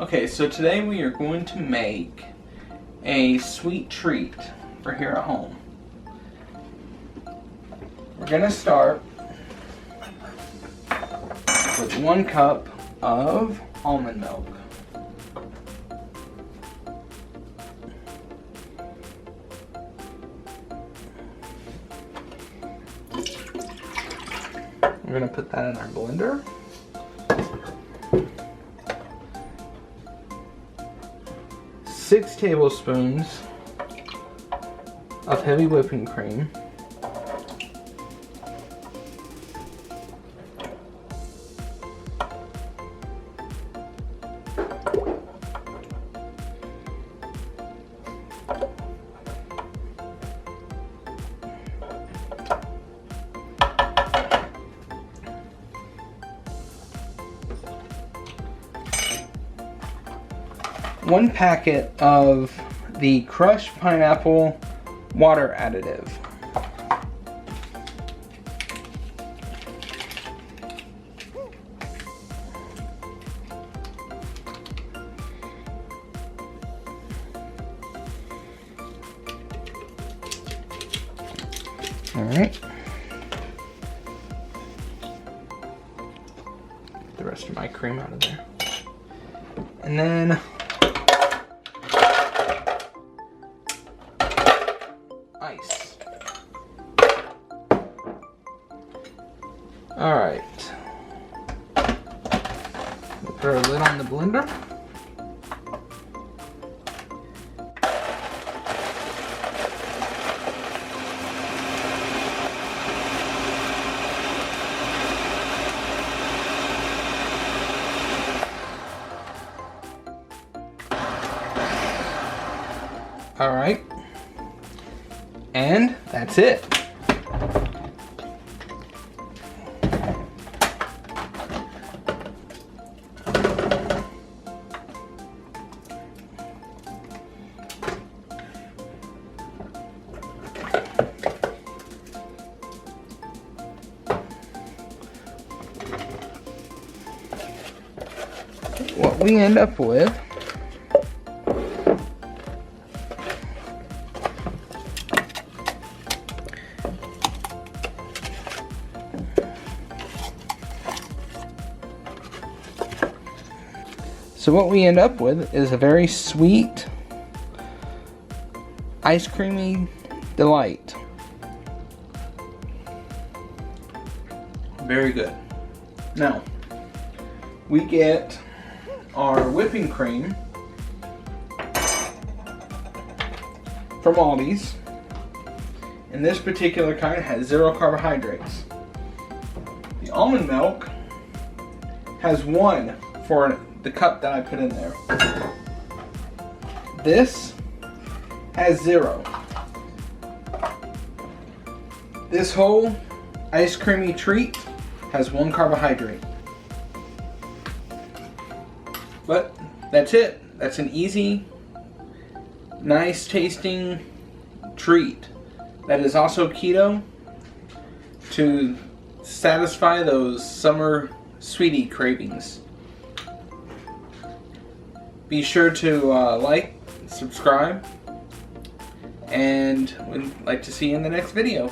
Okay, so today we are going to make a sweet treat for here at home. We're going to start with 1 cup of almond milk. We're going to put that in our blender. Six tablespoons of heavy whipping cream. One packet of the crushed pineapple water additive. All right. Get the rest of my cream out of there. And then ice. All right. We'll put our lid on the blender. All right. And that's it. What we end up with is a very sweet, ice creamy delight. Very good. Now, we get our whipping cream from Aldi's, and this particular kind has 0 carbohydrates. The almond milk has 1 for the cup that I put in there. This has 0. This whole ice creamy treat has 1 carbohydrate. But that's it. That's an easy, nice tasting treat that is also keto to satisfy those summer sweetie cravings. Be sure to like, subscribe, and we'd like to see you in the next video.